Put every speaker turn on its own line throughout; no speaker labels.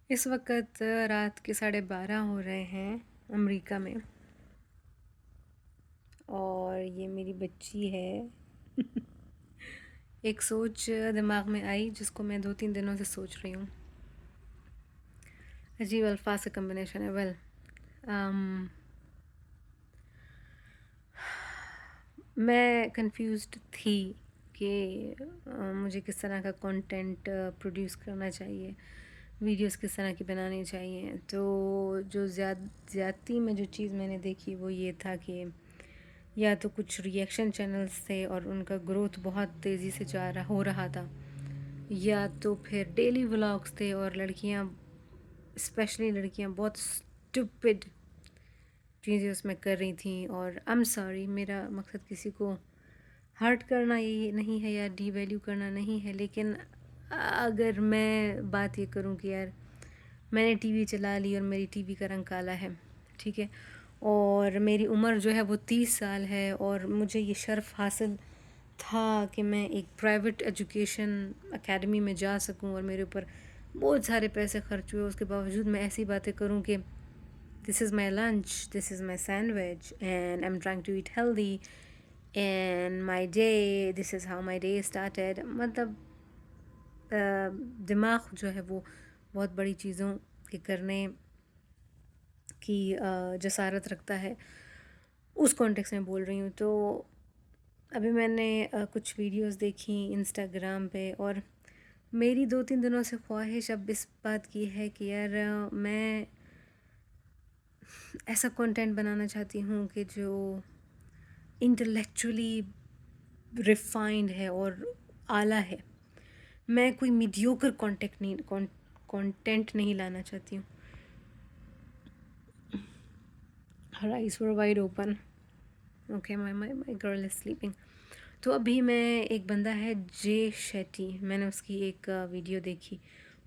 इस वक्त रात के 12:30 हो रहे हैं अमेरिका में। और ये मेरी बच्ची है। एक सोच दिमाग में आई जिसको मैं 2-3 दिनों से सोच रही हूँ। अजीब अल्फाज का कम्बिनेशन है। वेल, मैं कंफ्यूज्ड थी कि मुझे किस तरह का कंटेंट प्रोड्यूस करना चाहिए, वीडियोस किस तरह की बनानी चाहिए। तो जो ज़्यादती में जो चीज़ मैंने देखी वो ये था कि या तो कुछ रिएक्शन चैनल्स थे और उनका ग्रोथ बहुत तेज़ी से हो रहा था, या तो फिर डेली व्लॉग्स थे और लड़कियां, स्पेशली लड़कियां, बहुत स्टूपिड चीज़ें उसमें कर रही थी। और आई एम सॉरी, मेरा मकसद किसी को हर्ट करना ये नहीं है या डीवैल्यू करना नहीं है, लेकिन अगर मैं बात ये करूं कि यार मैंने टीवी चला ली और मेरी टीवी का रंग काला है, ठीक है, और मेरी उम्र जो है वो 30 साल है, और मुझे ये शर्फ़ हासिल था कि मैं एक प्राइवेट एजुकेशन एकेडमी में जा सकूं, और मेरे ऊपर बहुत सारे पैसे खर्च हुए, उसके बावजूद मैं ऐसी बातें करूं कि this is my lunch, this is my sandwich, and I'm trying to eat healthy, and my day, this is how my day started. मतलब दिमाग जो है वो बहुत बड़ी चीज़ों के करने की जसारत रखता है। उस कॉन्टेक्स्ट में बोल रही हूँ। तो अभी मैंने कुछ वीडियोस देखी इंस्टाग्राम पे, और मेरी 2-3 दिनों से ख्वाहिश अब इस बात की है कि यार मैं ऐसा कंटेंट बनाना चाहती हूँ कि जो इंटेलेक्चुअली रिफाइंड है और आला है। मैं कोई मीडियोकर कंटेंट नहीं लाना चाहती हूँ। हर eyes were wide open. Okay, my my my girl is sleeping. तो अभी मैं, एक बंदा है जे शेट्टी, मैंने उसकी एक वीडियो देखी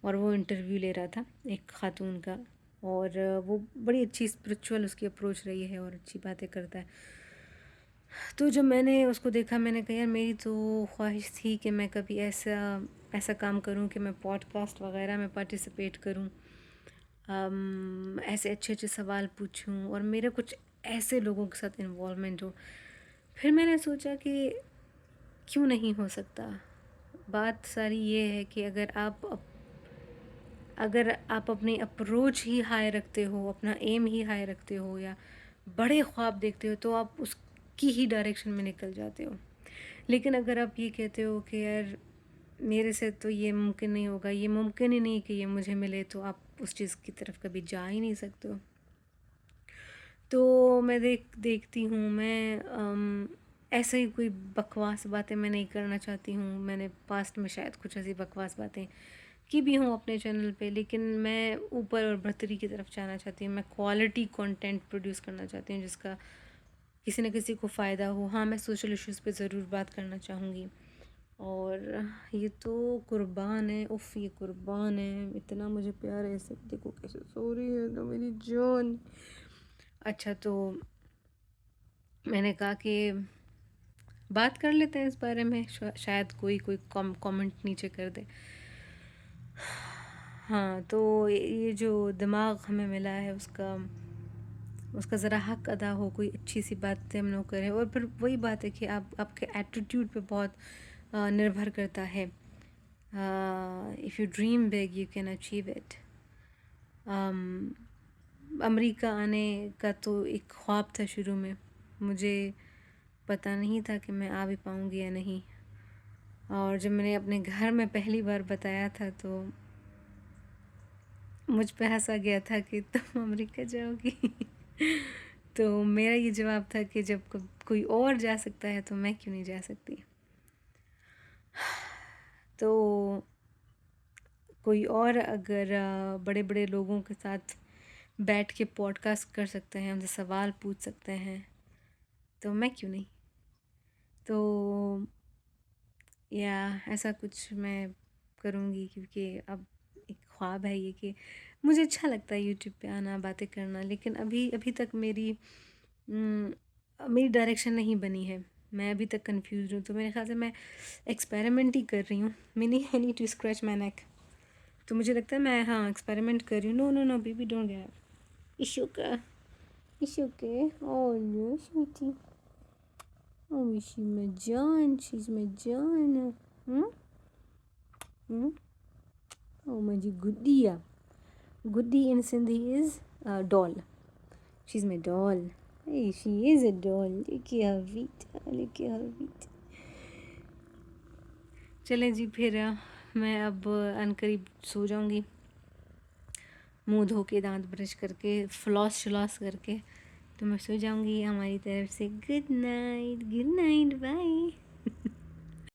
और वो इंटरव्यू ले रहा था एक खातून का, और वो बड़ी अच्छी स्पिरिचुअल उसकी अप्रोच रही है और अच्छी बातें करता है। तो जब मैंने उसको देखा, मैंने कहा यार मेरी तो ख्वाहिश थी कि मैं कभी ऐसा ऐसा काम करूं कि मैं पॉडकास्ट वगैरह में पार्टिसिपेट करूं, ऐसे अच्छे अच्छे सवाल पूछूं और मेरे कुछ ऐसे लोगों के साथ इन्वॉल्वमेंट हो। फिर मैंने सोचा कि क्यों नहीं हो सकता। बात सारी ये है कि अगर आप अपनी अप्रोच ही हाई रखते हो, अपना एम ही हाई रखते हो, या बड़े ख्वाब देखते हो, तो आप उसकी ही डायरेक्शन में निकल जाते हो। लेकिन अगर आप ये कहते हो कि यार मेरे से तो ये मुमकिन नहीं होगा, ये मुमकिन ही नहीं कि ये मुझे मिले, तो आप उस चीज़ की तरफ कभी जा ही नहीं सकते हो। तो मैं देखती हूँ, मैं ऐसे ही कोई बकवास बातें मैं नहीं करना चाहती हूँ। मैंने पास्ट में शायद कुछ ऐसी बकवास बातें की भी हूँ अपने चैनल पे, लेकिन मैं ऊपर और बढ़तरी की तरफ जाना चाहती हूँ। मैं क्वालिटी कंटेंट प्रोड्यूस करना चाहती हूँ जिसका किसी न किसी को फ़ायदा हो। हाँ, मैं सोशल इश्यूज़ पे ज़रूर बात करना चाहूँगी। और ये तो कुर्बान है, उफ़ ये कुर्बान है, इतना मुझे प्यार है इसे, देखो कैसे सो रही है तो मेरी जान। अच्छा, तो मैंने कहा कि बात कर लेते हैं इस बारे में, शायद कोई कोई कमेंट नीचे कर दे। हाँ, तो ये जो दिमाग हमें मिला है उसका उसका ज़रा हक अदा हो, कोई अच्छी सी बात हम लोग करें। और फिर वही बात है कि आपके एटीट्यूड पे बहुत निर्भर करता है। If you dream big you can achieve it. America आने का तो एक ख्वाब था शुरू में, मुझे पता नहीं था कि मैं आ भी पाऊँगी या नहीं। और जब मैंने अपने घर में पहली बार बताया था तो मुझ पे हंसा गया था कि तुम अमेरिका जाओगी। तो मेरा ये जवाब था कि जब कोई और जा सकता है तो मैं क्यों नहीं जा सकती। तो कोई और अगर बड़े बड़े लोगों के साथ बैठ के पॉडकास्ट कर सकते हैं, उनसे सवाल पूछ सकते हैं, तो मैं क्यों नहीं। तो या ऐसा कुछ मैं करूँगी, क्योंकि अब एक ख्वाब है ये कि मुझे अच्छा लगता है यूट्यूब पे आना, बातें करना, लेकिन अभी अभी तक मेरी डायरेक्शन नहीं बनी है। मैं अभी तक कंफ्यूज हूँ, तो मेरे ख्याल से मैं एक्सपेरिमेंट ही कर रही हूँ। Mini I need to scratch my neck. तो मुझे लगता है मैं हाँ एक्सपेरिमेंट कर रही हूँ. No no no baby don't get इशूका इशूके. Oh no sweetie. Oh, she's my John. She's my John. Hmm? Hmm? Oh, my goodie. Goodie in Sindhi is doll. She's my doll. Hey, she is a doll. Look at her feet. Look at her feet. चलें जी फिर मैं अब अनकरीब सो जाऊंगी. मुंह धो के दांत brush करके फ्लॉस शलॉस करके तो मैं सो जाऊंगी. हमारी तरफ से गुड नाइट बाय.